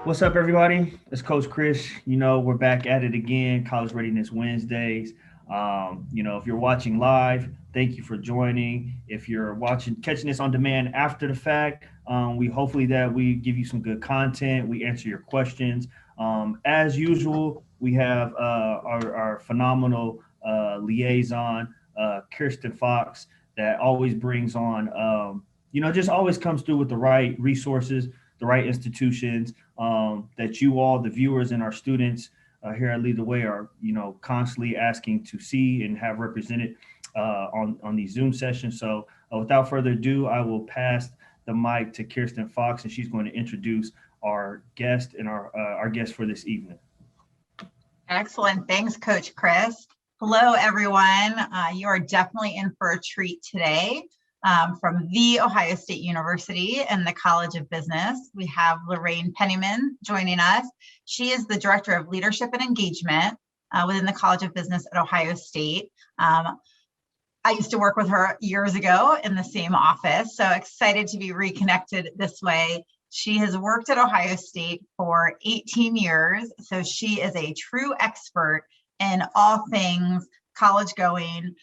What's up, everybody? It's Coach Chris. We're back at it again, College Readiness Wednesdays. If you're watching live, thank you for joining. If you're catching this on demand after the fact, we hopefully that we give you some good content. We answer your questions. As usual, we have our phenomenal liaison, Kirsten Fox, that always brings on, just always comes through with the right resources, the right institutions that you all, the viewers and our students here at Lead the Way, are constantly asking to see and have represented on these Zoom sessions. So without further ado, I will pass the mic to Kirsten Fox, and she's going to introduce our guest and our guest for this evening. Excellent. Thanks, Coach Chris. Hello, everyone. You are definitely in for a treat today. From The Ohio State University and the College of Business, we have Lorraine Pennyman joining us. She is the Director of Leadership and Engagement within the College of Business at Ohio State. I used to work with her years ago in the same office, so excited to be reconnected this way. She has worked at Ohio State for 18 years, so she is a true expert in all things college going.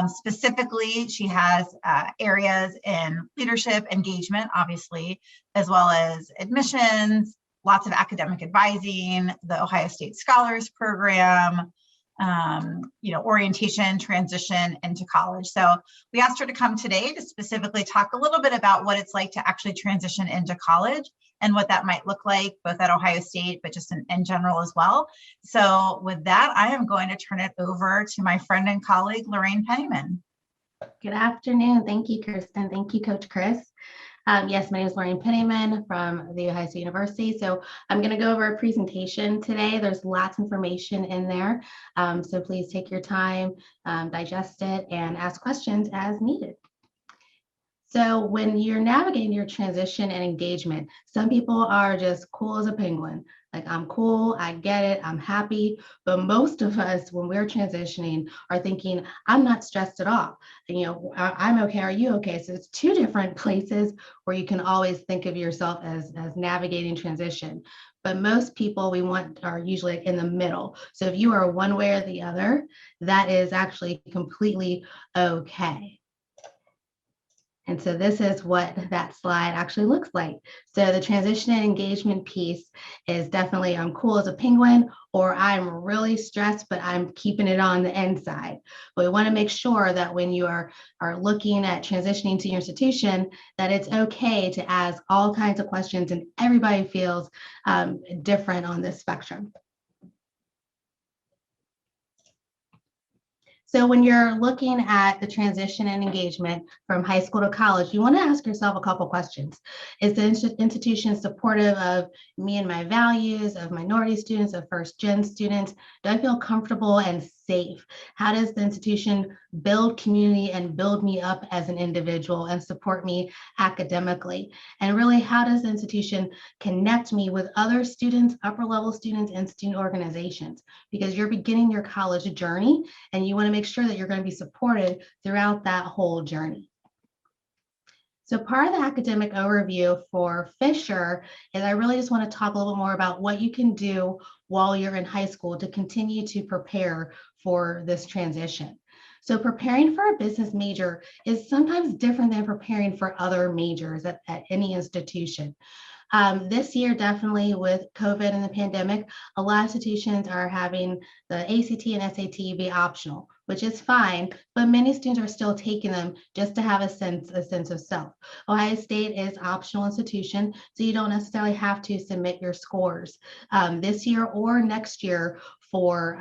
Specifically, she has areas in leadership, engagement, obviously, as well as admissions, lots of academic advising, the Ohio State Scholars Program, orientation, transition into college. So we asked her to come today to specifically talk a little bit about what it's like to actually transition into college and what that might look like, both at Ohio State, but just in general as well. So with that, I am going to turn it over to my friend and colleague, Lorraine Pennyman. Good afternoon. Thank you, Kirsten. Thank you, Coach Chris. Yes, my name is Lorraine Pennyman from The Ohio State University. So I'm going to go over a presentation today. There's lots of information in there. So please take your time, digest it, and ask questions as needed. So when you're navigating your transition and engagement, some people are just cool as a penguin. Like, I'm cool, I get it, I'm happy. But most of us, when we're transitioning, are thinking, I'm not stressed at all. I'm okay, are you okay? So it's two different places where you can always think of yourself as navigating transition. But most people are usually in the middle. So if you are one way or the other, that is actually completely okay. And so this is what that slide actually looks like. So the transition and engagement piece is definitely I'm cool as a penguin, or I'm really stressed, but I'm keeping it on the inside. But we want to make sure that when you are looking at transitioning to your institution, that it's okay to ask all kinds of questions, and everybody feels different on this spectrum. So when you're looking at the transition and engagement from high school to college, you want to ask yourself a couple questions. Is the institution supportive of me and my values, of minority students, of first-gen students? Do I feel comfortable and safe? How does the institution build community and build me up as an individual and support me academically? And really, how does the institution connect me with other students, upper-level students, and student organizations? Because you're beginning your college journey, and you want to make sure that you're going to be supported throughout that whole journey. So part of the academic overview for Fisher is I really just want to talk a little bit more about what you can do while you're in high school to continue to prepare for this transition. So preparing for a business major is sometimes different than preparing for other majors at any institution. This year, definitely with COVID and the pandemic, a lot of institutions are having the ACT and SAT be optional, which is fine, but many students are still taking them just to have a sense of self. Ohio State is an optional institution, so you don't necessarily have to submit your scores this year or next year for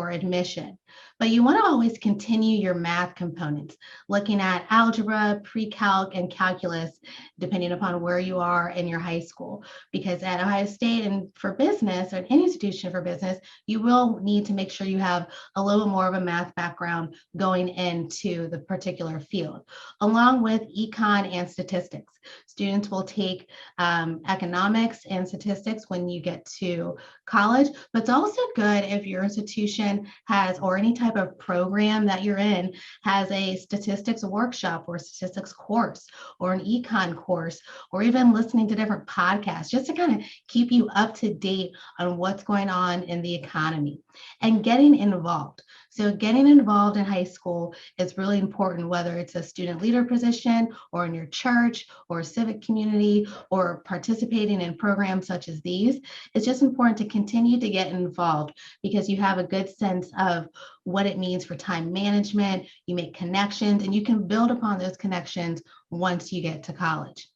admission. But you want to always continue your math components, looking at algebra, pre-calc, and calculus, depending upon where you are in your high school. Because at Ohio State and for business, or any institution for business, you will need to make sure you have a little more of a math background going into the particular field, along with econ and statistics. Students will take economics and statistics when you get to college, but it's also good if your institution has, or or any type of program that you're in has a statistics workshop or statistics course or an econ course, or even listening to different podcasts, just to kind of keep you up to date on what's going on in the economy, and getting involved. So getting involved in high school is really important, whether it's a student leader position or in your church or civic community or participating in programs such as these. It's just important to continue to get involved because you have a good sense of what it means for time management. You make connections and you can build upon those connections once you get to college.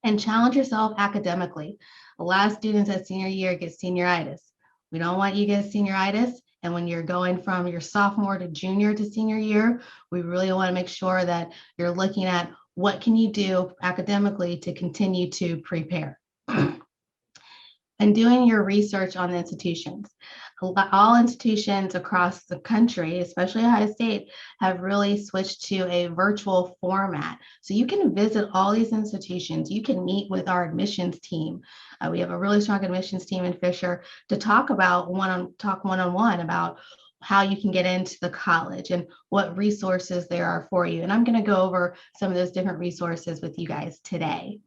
And challenge yourself academically. A lot of students at senior year get senioritis. We don't want you to get senioritis. And when you're going from your sophomore to junior to senior year, we really want to make sure that you're looking at what can you do academically to continue to prepare. And doing your research on the institutions. All institutions across the country, especially Ohio State, have really switched to a virtual format. So you can visit all these institutions. You can meet with our admissions team. We have a really strong admissions team in Fisher to talk one-on-one about how you can get into the college and what resources there are for you. And I'm going to go over some of those different resources with you guys today.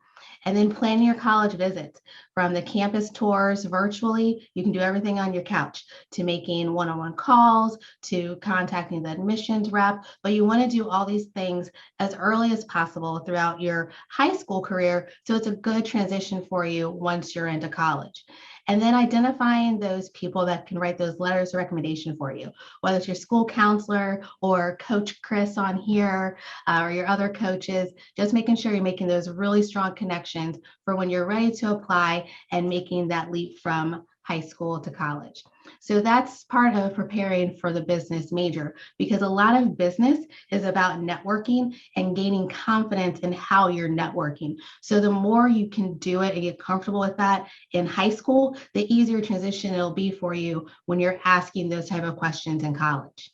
And then planning your college visits, from the campus tours virtually, you can do everything on your couch, to making one-on-one calls, to contacting the admissions rep, but you want to do all these things as early as possible throughout your high school career, so it's a good transition for you once you're into college. And then identifying those people that can write those letters of recommendation for you, whether it's your school counselor or Coach Chris on here or your other coaches, just making sure you're making those really strong connections for when you're ready to apply and making that leap from high school to college. So that's part of preparing for the business major, because a lot of business is about networking and gaining confidence in how you're networking. So the more you can do it and get comfortable with that in high school, the easier transition it'll be for you when you're asking those type of questions in college.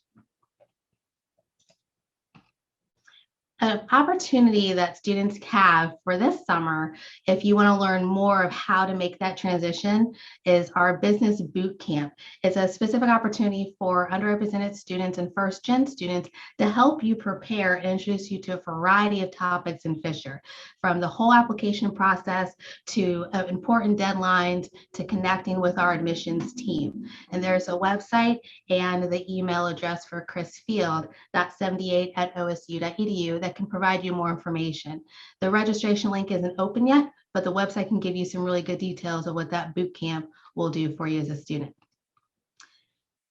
An opportunity that students have for this summer, if you want to learn more of how to make that transition, is our business boot camp. It's a specific opportunity for underrepresented students and first-gen students to help you prepare and introduce you to a variety of topics in Fisher, from the whole application process to important deadlines to connecting with our admissions team. And there's a website and the email address for Chris Field, .78@osu.edu, that can provide you more information. The registration link isn't open yet, but the website can give you some really good details of what that boot camp will do for you as a student.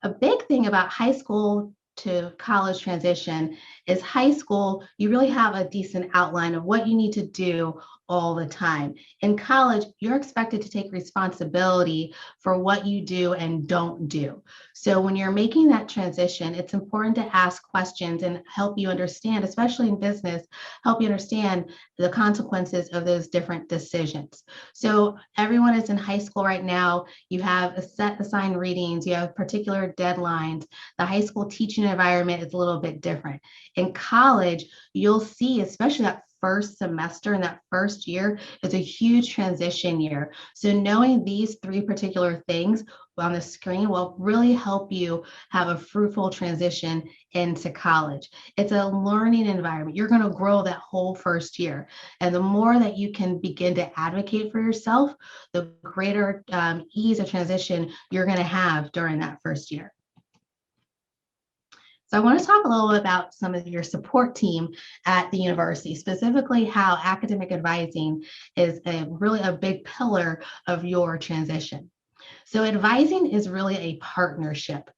A big thing about high school to college transition is high school, you really have a decent outline of what you need to do all the time. In college, you're expected to take responsibility for what you do and don't do. So when you're making that transition, it's important to ask questions and help you understand, especially in business, help you understand the consequences of those different decisions. So everyone is in high school right now. You have a set assigned readings, you have particular deadlines. The high school teaching environment is a little bit different. In college, you'll see, especially that first semester and that first year, is a huge transition year. So knowing these three particular things on the screen will really help you have a fruitful transition into college. It's a learning environment. You're going to grow that whole first year. And the more that you can begin to advocate for yourself, the greater ease of transition you're going to have during that first year. So I want to talk a little bit about some of your support team at the university, specifically how academic advising is really a big pillar of your transition. So advising is really a partnership.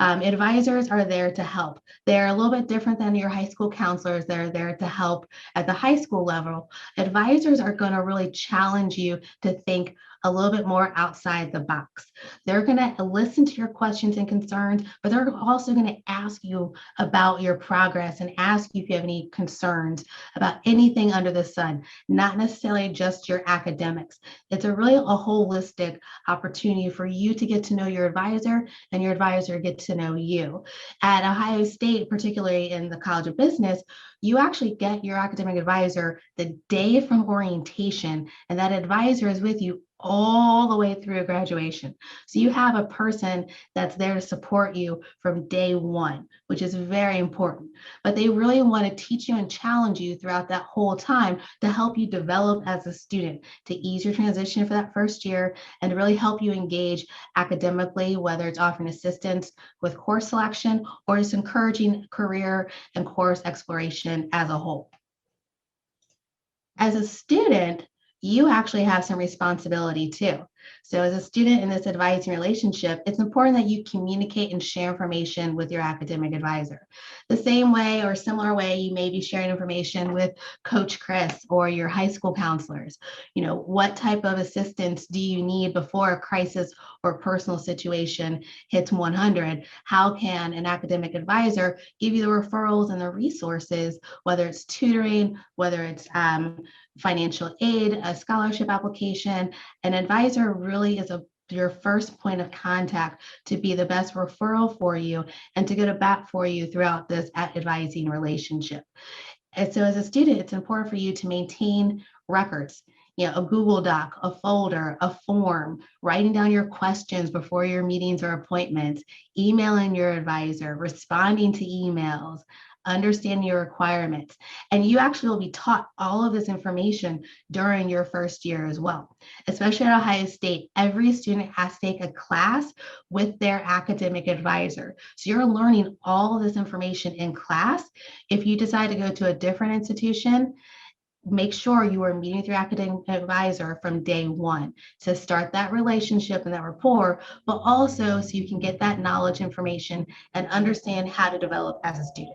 Advisors are there to help. They're a little bit different than your high school counselors. They're there to help at the high school level. Advisors are going to really challenge you to think a little bit more outside the box. They're going to listen to your questions and concerns, but they're also going to ask you about your progress and ask you if you have any concerns about anything under the sun, not necessarily just your academics. It's a really a holistic opportunity for you to get to know your advisor and your advisor get to know you. At Ohio State, particularly in the College of Business, you actually get your academic advisor the day from orientation, and that advisor is with you all the way through graduation. So you have a person that's there to support you from day one, which is very important. But they really want to teach you and challenge you throughout that whole time to help you develop as a student, to ease your transition for that first year, and to really help you engage academically, whether it's offering assistance with course selection or just encouraging career and course exploration as a whole. As a student, you actually have some responsibility too. So as a student in this advising relationship, it's important that you communicate and share information with your academic advisor. The same way or similar way you may be sharing information with Coach Chris or your high school counselors. You know, what type of assistance do you need before a crisis or personal situation hits 100? How can an academic advisor give you the referrals and the resources, whether it's tutoring, whether it's financial aid, a scholarship application? An advisor really is your first point of contact to be the best referral for you and to go to bat for you throughout this advising relationship. And so as a student, it's important for you to maintain records, you know, a Google Doc, a folder, a form, writing down your questions before your meetings or appointments, emailing your advisor, responding to emails, understanding your requirements. And you actually will be taught all of this information during your first year as well. Especially at Ohio State, every student has to take a class with their academic advisor. So you're learning all of this information in class. If you decide to go to a different institution, make sure you are meeting with your academic advisor from day one to start that relationship and that rapport, but also so you can get that knowledge, information, and understand how to develop as a student.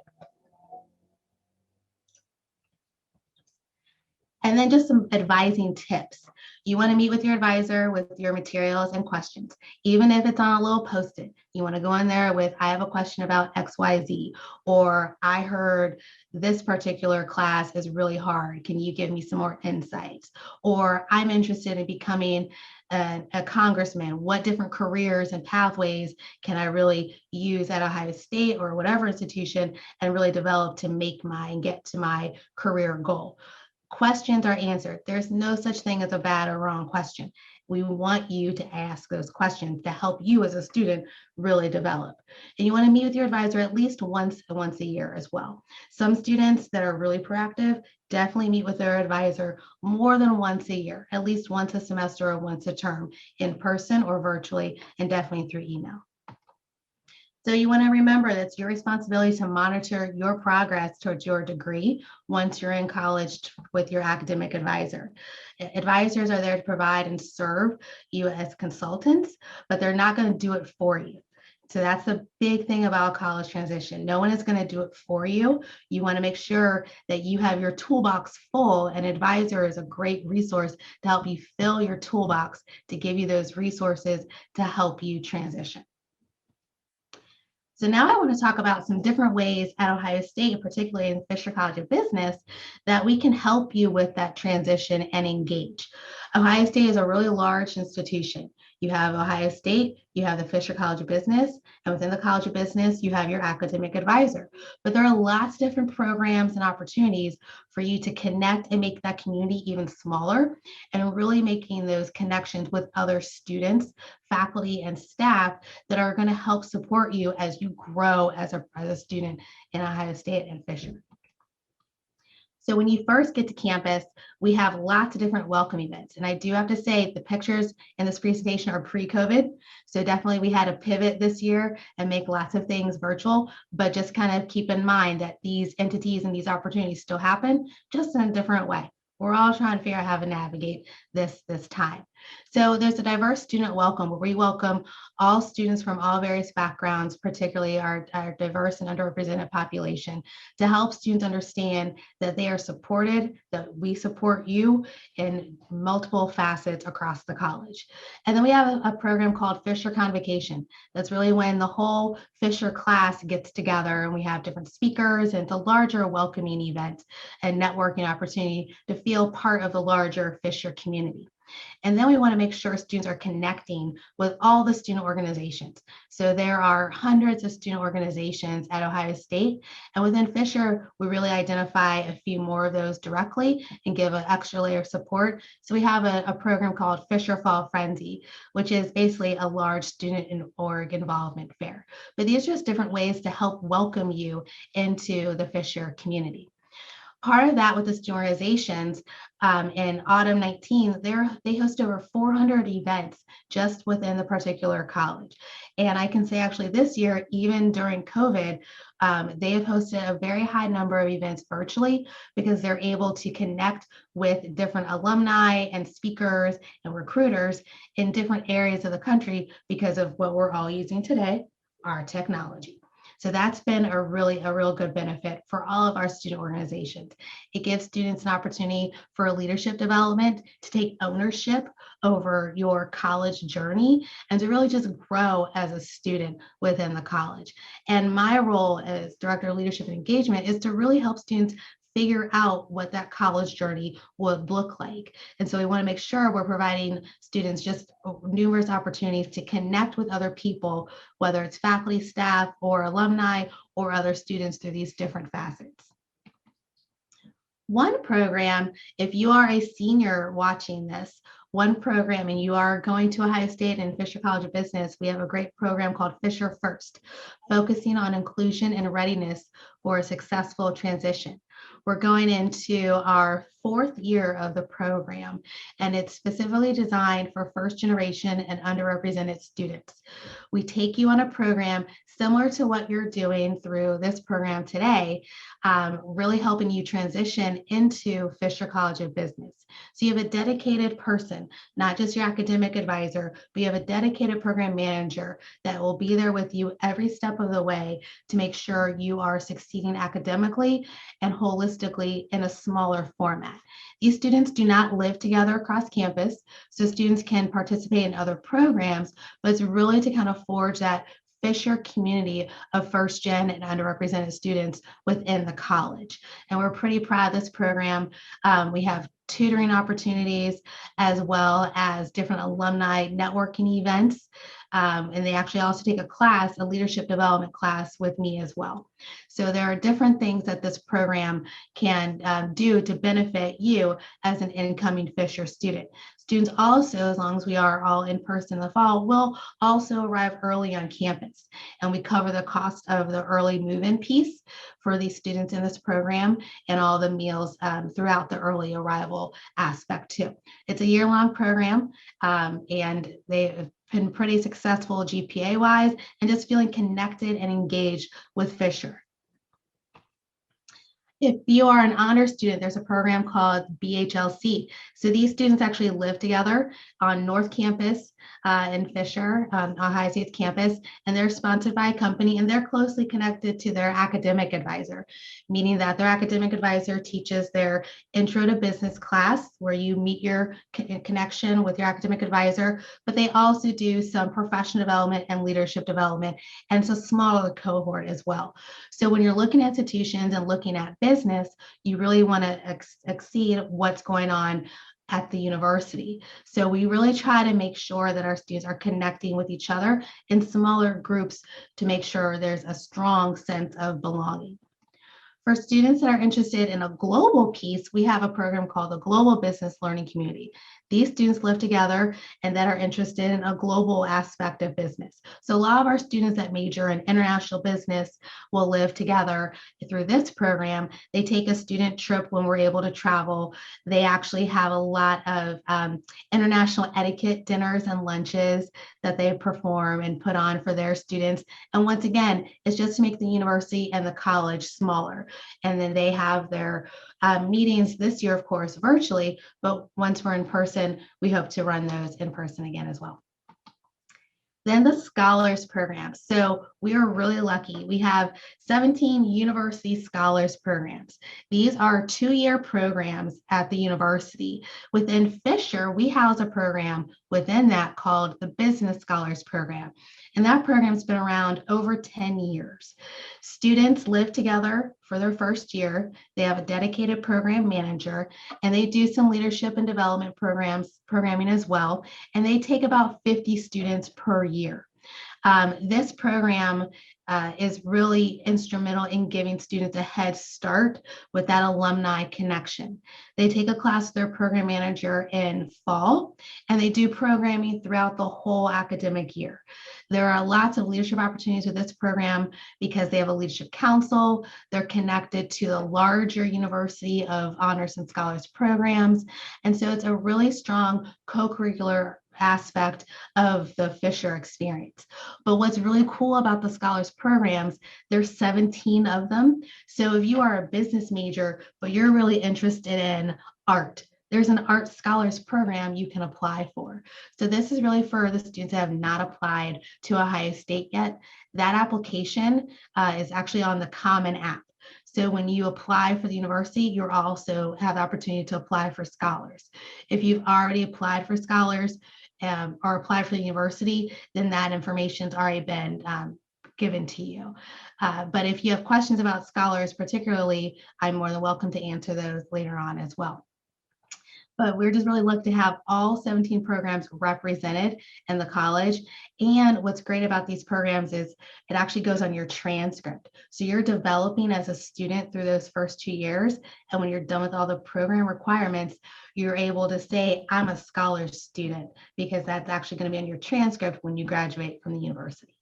And then just some advising tips. You want to meet with your advisor with your materials and questions, even if it's on a little Post-it. You want to go in there with, I have a question about XYZ, or I heard this particular class is really hard. Can you give me some more insights? Or I'm interested in becoming a congressman. What different careers and pathways can I really use at Ohio State or whatever institution and really develop to make and get to my career goal? Questions are answered. There's no such thing as a bad or wrong question. We want you to ask those questions to help you as a student really develop. And you want to meet with your advisor at least once a year as well. Some students that are really proactive definitely meet with their advisor more than once a year, at least once a semester or once a term, in person or virtually, and definitely through email. So you want to remember that it's your responsibility to monitor your progress towards your degree once you're in college with your academic advisor. Advisors are there to provide and serve you as consultants, but they're not going to do it for you. So that's the big thing about college transition. No one is going to do it for you. You want to make sure that you have your toolbox full. An advisor is a great resource to help you fill your toolbox, to give you those resources to help you transition. So now I want to talk about some different ways at Ohio State, particularly in Fisher College of Business, that we can help you with that transition and engage. Ohio State is a really large institution. You have Ohio State, you have the Fisher College of Business, and within the College of Business, you have your academic advisor. But there are lots of different programs and opportunities for you to connect and make that community even smaller, and really making those connections with other students, faculty, and staff that are going to help support you as you grow as a student in Ohio State and Fisher. So when you first get to campus, we have lots of different welcome events. And I do have to say the pictures in this presentation are pre-COVID. So definitely we had to pivot this year and make lots of things virtual, but just kind of keep in mind that these entities and these opportunities still happen, just in a different way. We're all trying to figure out how to navigate this time. So there's a diverse student welcome where we welcome all students from all various backgrounds, particularly our diverse and underrepresented population, to help students understand that they are supported, that we support you in multiple facets across the college. And then we have a program called Fisher Convocation. That's really when the whole Fisher class gets together and we have different speakers, and it's a larger welcoming event and networking opportunity to feel part of the larger Fisher community. And then we want to make sure students are connecting with all the student organizations. So there are hundreds of student organizations at Ohio State, and within Fisher, we really identify a few more of those directly and give an extra layer of support. So we have a program called Fisher Fall Frenzy, which is basically a large student and org involvement fair. But these are just different ways to help welcome you into the Fisher community. Part of that with the student organizations, in autumn 19, they host over 400 events just within the particular college. And I can say actually this year, even during COVID, they have hosted a very high number of events virtually because they're able to connect with different alumni and speakers and recruiters in different areas of the country because of what we're all using today, our technology. So that's been a real good benefit for all of our student organizations. It gives students an opportunity for leadership development, to take ownership over your college journey, and to really just grow as a student within the college. And my role as Director of Leadership and Engagement is to really help students figure out what that college journey would look like. And so we want to make sure we're providing students just numerous opportunities to connect with other people, whether it's faculty, staff, or alumni, or other students through these different facets. One program, if you are a senior watching this, one program and you are going to Ohio State and Fisher College of Business, we have a great program called Fisher First, focusing on inclusion and readiness for a successful transition. We're going into our 4th year of the program, and it's specifically designed for first generation and underrepresented students. We take you on a program similar to what you're doing through this program today, really helping you transition into Fisher College of Business. So you have a dedicated person, not just your academic advisor, but you have a dedicated program manager that will be there with you every step of the way to make sure you are succeeding academically and holistically in a smaller format. These students do not live together across campus, so students can participate in other programs, but it's really to kind of forge that Fisher community of first gen and underrepresented students within the college. And we're pretty proud of this program. We have tutoring opportunities as well as different alumni networking events. And they actually also take a class, a leadership development class with me as well. So there are different things that this program can do to benefit you as an incoming Fisher student. Students also, as long as we are all in person in the fall, will also arrive early on campus. And we cover the cost of the early move-in piece for these students in this program and all the meals throughout the early arrival aspect too. It's a year-long program, and they've been pretty successful GPA-wise and just feeling connected and engaged with Fisher. If you are an honor student, there's a program called Bhlc. So these students actually live together on North Campus in Fisher, Ohio State's campus, and they're sponsored by a company and they're closely connected to their academic advisor, meaning that their academic advisor teaches their intro to business class where you meet your connection with your academic advisor, but they also do some professional development and leadership development, and it's a smaller cohort as well. So when you're looking at institutions and looking at business, you really want to exceed what's going on at the university. So we really try to make sure that our students are connecting with each other in smaller groups to make sure there's a strong sense of belonging. For students that are interested in a global piece, we have a program called the Global Business Learning Community. These students live together and that are interested in a global aspect of business. So a lot of our students that major in international business will live together through this program. They take a student trip when we're able to travel. They actually have a lot of international etiquette dinners and lunches that they perform and put on for their students. And once again, it's just to make the university and the college smaller. And then they have their meetings this year, of course, virtually, but once we're in person, we hope to run those in person again as well. Then the Scholars Program. So we are really lucky. We have 17 University Scholars Programs. These are 2-year programs at the university. Within Fisher, we house a program within that called the Business Scholars Program. And that program's been around over 10 years. Students live together for their first year. They have a dedicated program manager, and they do some leadership and development programming as well. And they take about 50 students per year. This program is really instrumental in giving students a head start with that alumni connection. They take a class with their program manager in fall, and they do programming throughout the whole academic year. There are lots of leadership opportunities with this program because they have a leadership council. They're connected to the larger University of Honors and Scholars programs. And so it's a really strong co-curricular aspect of the Fisher experience. But what's really cool about the Scholars programs, there's 17 of them. So if you are a business major, but you're really interested in art, there's an Art Scholars program you can apply for. So this is really for the students that have not applied to Ohio State yet. That application is actually on the Common App. So when you apply for the university, you also have the opportunity to apply for scholars. If you've already applied for scholars or applied for the university, then that information's already been given to you. But if you have questions about scholars particularly, I'm more than welcome to answer those later on as well. But we're just really lucky to have all 17 programs represented in the college. And what's great about these programs is it actually goes on your transcript. So you're developing as a student through those first 2 years. And when you're done with all the program requirements, you're able to say, I'm a scholars student, because that's actually going to be on your transcript when you graduate from the university.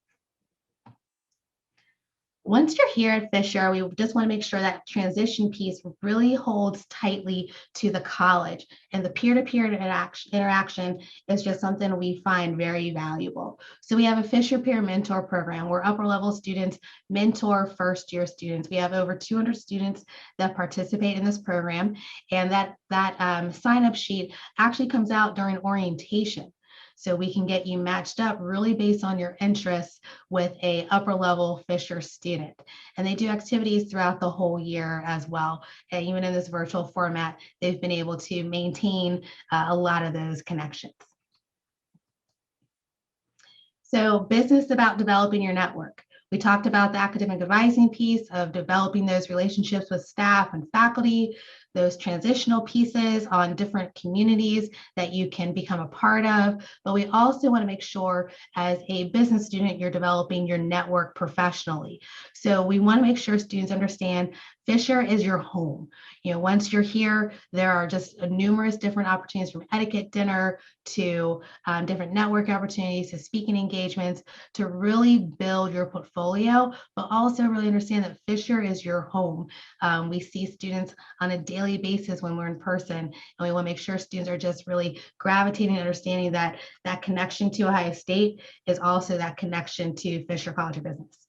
Once you're here at Fisher, we just want to make sure that transition piece really holds tightly to the college, and the peer-to-peer interaction is just something we find very valuable. So we have a Fisher Peer Mentor program where upper level students mentor first year students. We have over 200 students that participate in this program, and that sign-up sheet actually comes out during orientation. So we can get you matched up really based on your interests with a upper level Fisher student. And they do activities throughout the whole year as well. And even in this virtual format, they've been able to maintain a lot of those connections. So business about developing your network. We talked about the academic advising piece of developing those relationships with staff and faculty, those transitional pieces on different communities that you can become a part of. But we also want to make sure as a business student, you're developing your network professionally. So we want to make sure students understand Fisher is your home. You know, once you're here, there are just numerous different opportunities, from etiquette dinner to different network opportunities to speaking engagements, to really build your portfolio, but also really understand that Fisher is your home. We see students on a daily basis when we're in person, and we want to make sure students are just really gravitating and understanding that that connection to Ohio State is also that connection to Fisher College of Business.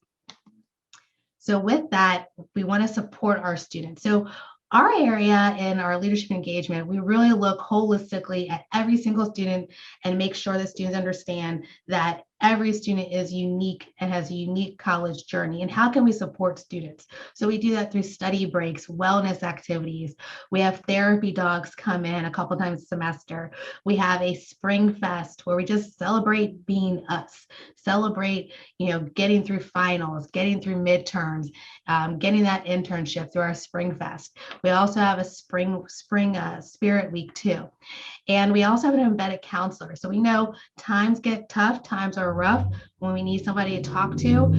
So with that, we want to support our students. So our area in our leadership engagement, we really look holistically at every single student and make sure that students understand that every student is unique and has a unique college journey. And how can we support students? So we do that through study breaks, wellness activities. We have therapy dogs come in a couple times a semester. We have a spring fest where we just celebrate being us, celebrate, you know, getting through finals, getting through midterms, getting that internship through our spring fest. We also have a spring spirit week too. And we also have an embedded counselor. So we know times get tough, times are rough, when we need somebody to talk to,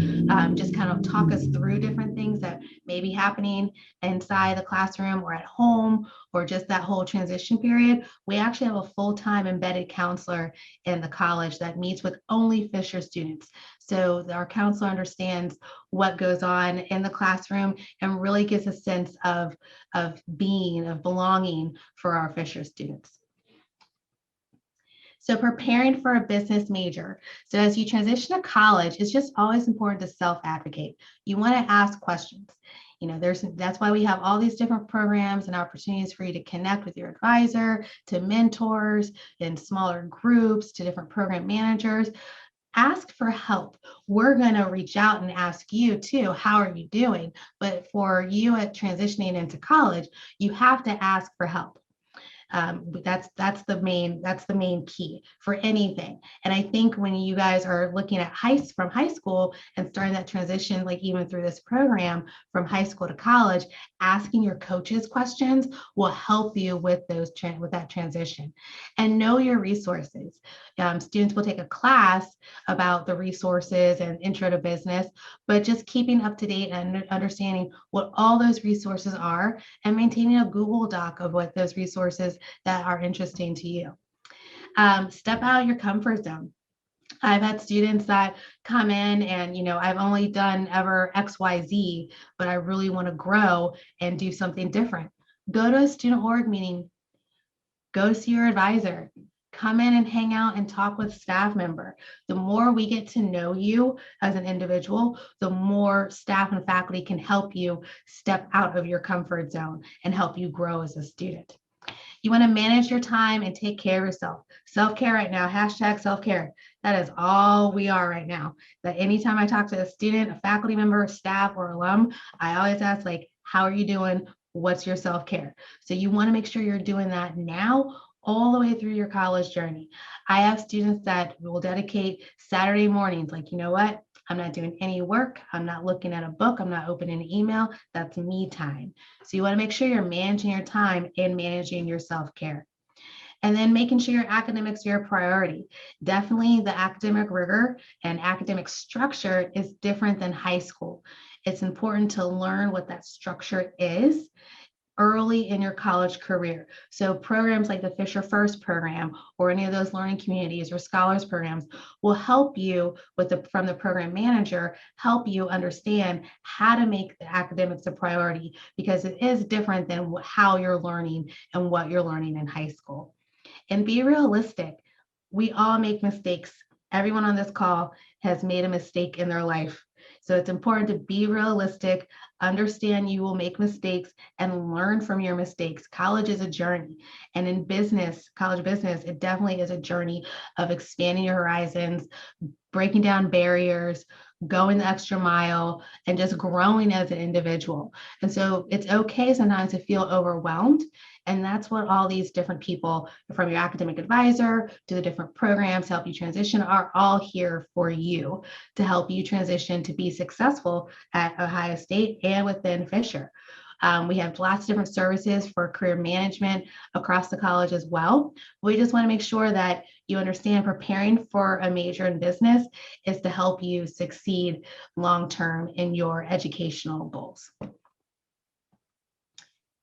just kind of talk us through different things that may be happening inside the classroom or at home, or just that whole transition period. We actually have a full-time embedded counselor in the college that meets with only Fisher students. So our counselor understands what goes on in the classroom and really gives a sense of belonging for our Fisher students. So preparing for a business major. So as you transition to college, it's just always important to self-advocate. You want to ask questions. You know, that's why we have all these different programs and opportunities for you to connect with your advisor, to mentors in smaller groups, to different program managers. Ask for help. We're going to reach out and ask you too, how are you doing? But for you at transitioning into college, you have to ask for help. That's the main key for anything. And I think when you guys are looking at from high school and starting that transition, like even through this program from high school to college, asking your coaches questions will help you with that transition. And know your resources. Students will take a class about the resources and intro to business, but just keeping up to date and understanding what all those resources are and maintaining a Google Doc of what those resources that are interesting to you. Step out of your comfort zone. I've had students that come in and, I've only done ever XYZ, but I really want to grow and do something different. Go to a student org meeting, go see your advisor, come in and hang out and talk with staff member. The more we get to know you as an individual, the more staff and faculty can help you step out of your comfort zone and help you grow as a student. You want to manage your time and take care of yourself. Self-care right now, hashtag self-care. That is all we are right now. That anytime I talk to a student, a faculty member, staff, or alum, I always ask, like, how are you doing? What's your self-care? So you want to make sure you're doing that now all the way through your college journey. I have students that will dedicate Saturday mornings, like, you know what? I'm not doing any work. I'm not looking at a book. I'm not opening an email. That's me time. So you want to make sure you're managing your time and managing your self-care. And then making sure your academics are your priority. Definitely the academic rigor and academic structure is different than high school. It's important to learn what that structure is early in your college career. So programs like the Fisher First program or any of those learning communities or scholars programs will help you from the program manager, help you understand how to make the academics a priority, because it is different than how you're learning and what you're learning in high school. And be realistic. We all make mistakes. Everyone on this call has made a mistake in their life. So it's important to be realistic, understand you will make mistakes, and learn from your mistakes. College is a journey. And in business, college business, it definitely is a journey of expanding your horizons, breaking down barriers, going the extra mile, and just growing as an individual. And so it's okay sometimes to feel overwhelmed. And that's what all these different people, from your academic advisor to the different programs to help you transition, are all here for you to help you transition to be successful at Ohio State and within Fisher. We have lots of different services for career management across the college as well. We just want to make sure that you understand preparing for a major in business is to help you succeed long-term in your educational goals.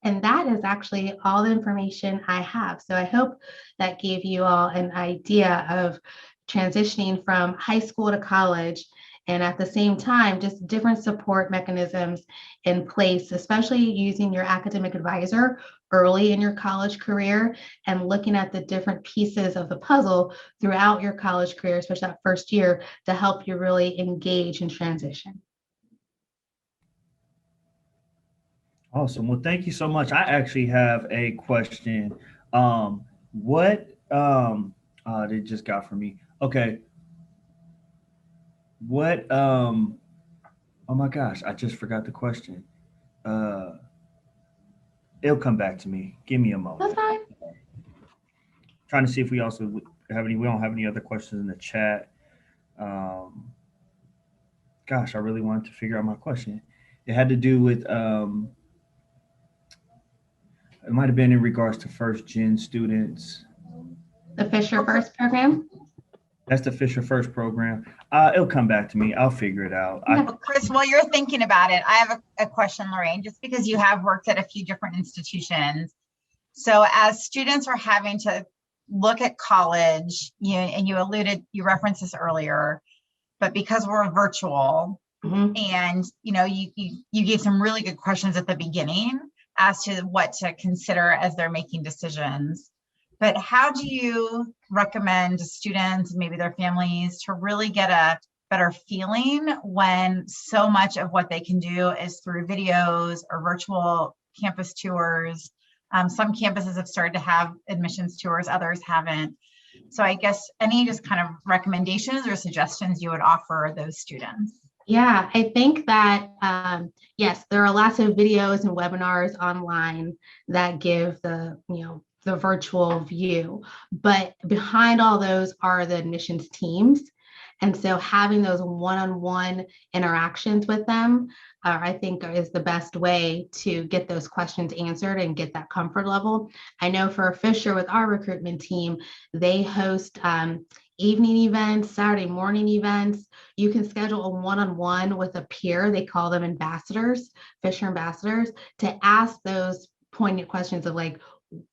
And that is actually all the information I have. So I hope that gave you all an idea of transitioning from high school to college, and at the same time, just different support mechanisms in place, especially using your academic advisor early in your college career and looking at the different pieces of the puzzle throughout your college career, especially that first year, to help you really engage in transition. Awesome. Well, thank you so much. I actually have a question. They just got from me. Okay. Oh my gosh, I just forgot the question. It'll come back to me. Give me a moment. That's fine. Trying to see if we also we don't have any other questions in the chat. Gosh, I really wanted to figure out my question. It had to do with, it might have been in regards to first gen students. The Fisher First program? That's the Fisher First program. It'll come back to me. I'll figure it out. Well, Chris, while you're thinking about it, I have a question, Lorraine, just because you have worked at a few different institutions. So as students are having to look at college, and you referenced this earlier, but because we're virtual, and you gave some really good questions at the beginning as to what to consider as they're making decisions. But how do you recommend students, maybe their families, to really get a better feeling when so much of what they can do is through videos or virtual campus tours? Some campuses have started to have admissions tours, others haven't. So I guess any just kind of recommendations or suggestions you would offer those students? Yeah, I think that, yes, there are lots of videos and webinars online that give the, the virtual view. But behind all those are the admissions teams. And so having those one-on-one interactions with them, I think is the best way to get those questions answered and get that comfort level. I know for Fisher with our recruitment team, they host evening events, Saturday morning events. You can schedule a one-on-one with a peer. They call them ambassadors, Fisher ambassadors, to ask those poignant questions of like,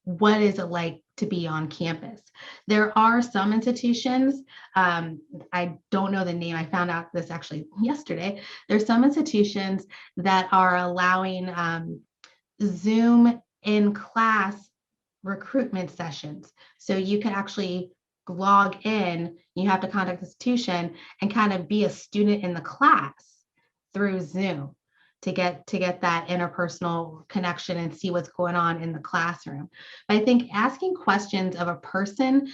what is it like to be on campus? There are some institutions, I don't know the name, I found out this actually yesterday. There's some institutions that are allowing Zoom in class recruitment sessions. So you can actually log in, you have to contact the institution and kind of be a student in the class through Zoom to get that interpersonal connection and see what's going on in the classroom. But I think asking questions of a person,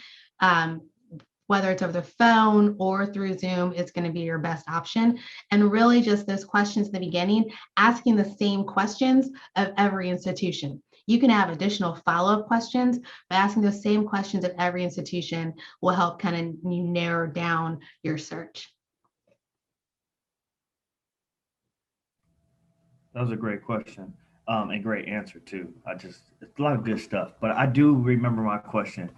whether it's over the phone or through Zoom, is going to be your best option. And really just those questions in the beginning, asking the same questions of every institution. You can have additional follow-up questions, but asking those same questions of every institution will help kind of narrow down your search. That was a great question, and great answer too. It's a lot of good stuff, but I do remember my question.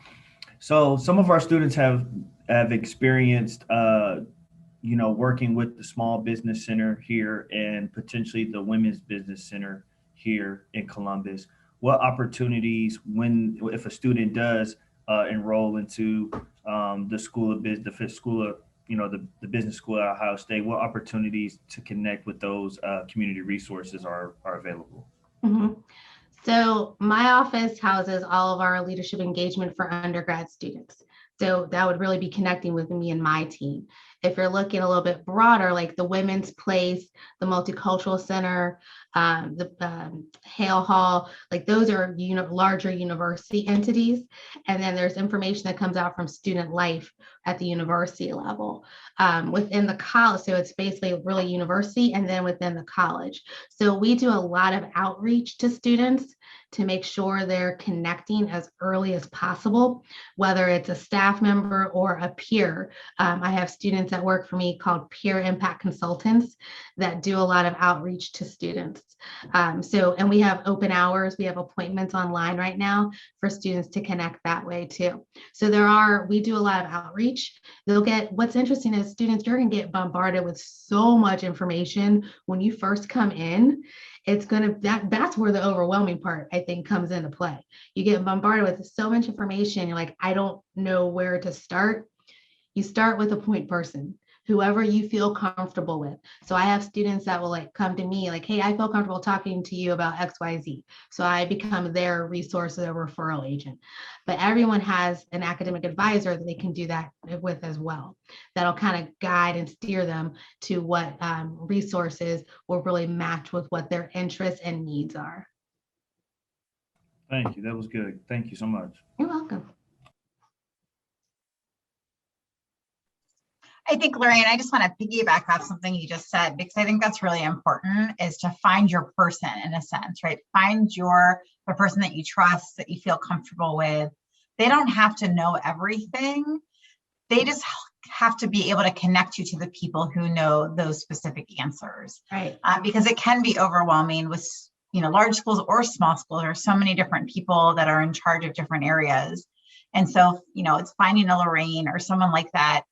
So some of our students have experienced, working with the Small Business Center here and potentially the Women's Business Center here in Columbus. What opportunities, if a student does enroll into the School of Business, the School of the business school at Ohio State, what opportunities to connect with those community resources are available? Mm-hmm. So my office houses all of our leadership engagement for undergrad students. So that would really be connecting with me and my team. If you're looking a little bit broader, like the Women's Place, the Multicultural Center, the Hale Hall, like those are larger university entities. And then there's information that comes out from student life at the university level. Within the college, so it's basically really university and then within the college. So we do a lot of outreach to students to make sure they're connecting as early as possible, whether it's a staff member or a peer. I have students that work for me called peer impact consultants that do a lot of outreach to students. And we have open hours, we have appointments online right now for students to connect that way too. So we do a lot of outreach. What's interesting is students, you're gonna get bombarded with so much information when you first come in. That's where the overwhelming part, I think, comes into play. You get bombarded with so much information. You're like, I don't know where to start. You start with a point person, whoever you feel comfortable with. So I have students that will come to me like, hey, I feel comfortable talking to you about XYZ. So I become their resource, their referral agent. But everyone has an academic advisor that they can do that with as well. That'll kind of guide and steer them to what resources will really match with what their interests and needs are. Thank you. That was good. Thank you so much. You're welcome. I think, Lorraine, I just want to piggyback off something you just said, because I think that's really important, is to find your person in a sense, right? Find the person that you trust, that you feel comfortable with. They don't have to know everything. They just have to be able to connect you to the people who know those specific answers. Right. Because it can be overwhelming with, large schools or small schools. There are so many different people that are in charge of different areas. And so, it's finding a Lorraine or someone like that,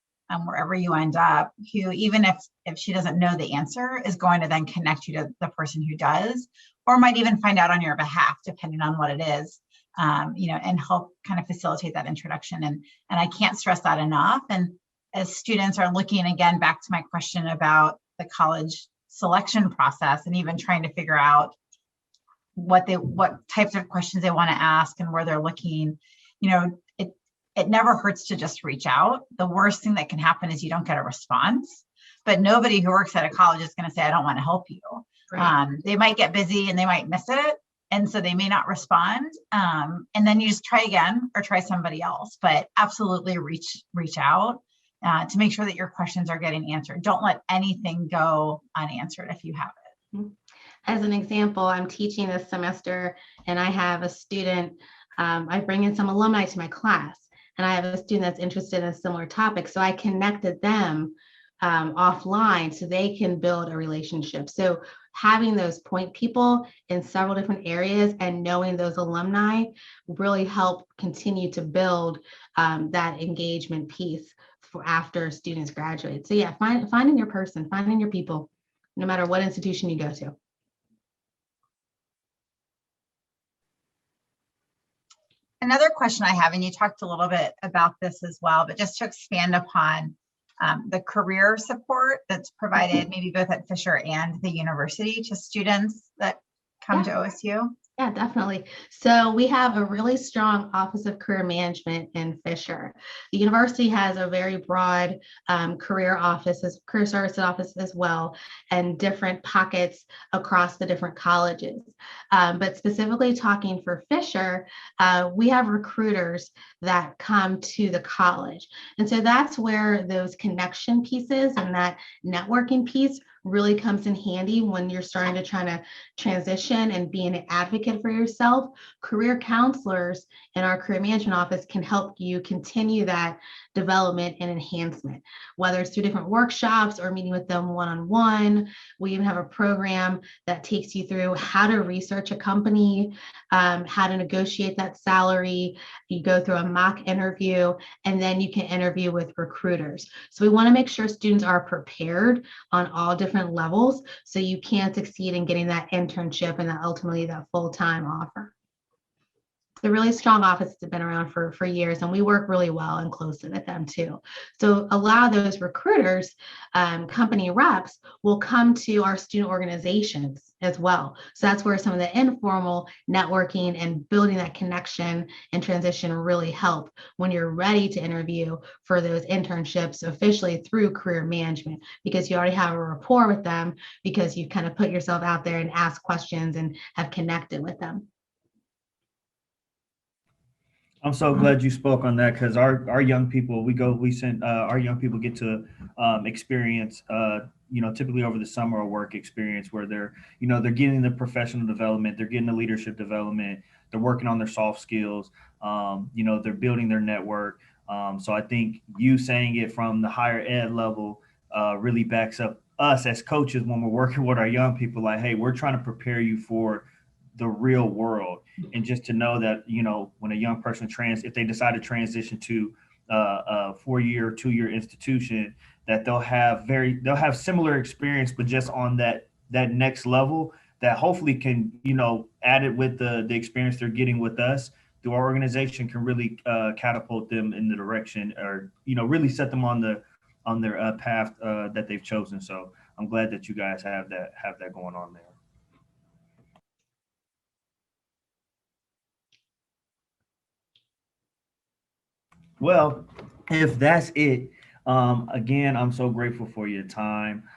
wherever you end up, who, even if she doesn't know the answer, is going to then connect you to the person who does, or might even find out on your behalf, depending on what it is, and help kind of facilitate that introduction. And I can't stress that enough. And as students are looking, again, back to my question about the college selection process, and even trying to figure out what types of questions they want to ask and where they're looking, it never hurts to just reach out. The worst thing that can happen is you don't get a response, but nobody who works at a college is going to say, I don't want to help you. Right. They might get busy and they might miss it. And so they may not respond. And then you just try again or try somebody else, but absolutely reach out to make sure that your questions are getting answered. Don't let anything go unanswered if you have it. As an example, I'm teaching this semester and I have a student I bring in some alumni to my class, and I have a student that's interested in a similar topic. So I connected them offline so they can build a relationship. So having those point people in several different areas and knowing those alumni really help continue to build that engagement piece for after students graduate. So yeah, finding your person, finding your people, no matter what institution you go to. Another question I have, and you talked a little bit about this as well, but just to expand upon the career support that's provided maybe both at Fisher and the university to students that come to OSU. Yeah, definitely. So we have a really strong Office of Career Management in Fisher. The university has a very broad career services office as well, and different pockets across the different colleges. But specifically talking for Fisher, we have recruiters that come to the college. And so that's where those connection pieces and that networking piece really comes in handy when you're starting to try to transition and be an advocate for yourself. Career counselors in our career management office can help you continue that development and enhancement, whether it's through different workshops or meeting with them one-on-one. We even have a program that takes you through how to research a company, how to negotiate that salary. You go through a mock interview, and then you can interview with recruiters. So we want to make sure students are prepared on all different levels so you can succeed in getting that internship and that ultimately that full-time offer. The really strong offices have been around for years, and we work really well and closely with them too. So a lot of those recruiters, company reps, will come to our student organizations as well. So that's where some of the informal networking and building that connection and transition really help when you're ready to interview for those internships officially through career management, because you already have a rapport with them because you kind of put yourself out there and ask questions and have connected with them. I'm so glad you spoke on that, because our young people, our young people get to experience, typically over the summer, a work experience where they're getting the professional development, they're getting the leadership development, they're working on their soft skills, they're building their network. So I think you saying it from the higher ed level really backs up us as coaches when we're working with our young people, like, hey, we're trying to prepare you for the real world. And just to know that, when a young person if they decide to transition to a 4-year, 2-year institution, that they'll have similar experience, but just on that next level that hopefully can, add it with the experience they're getting with us through our organization, can really catapult them in the direction, or, really set them on their path that they've chosen. So I'm glad that you guys have that going on there. Well, if that's it, again, I'm so grateful for your time.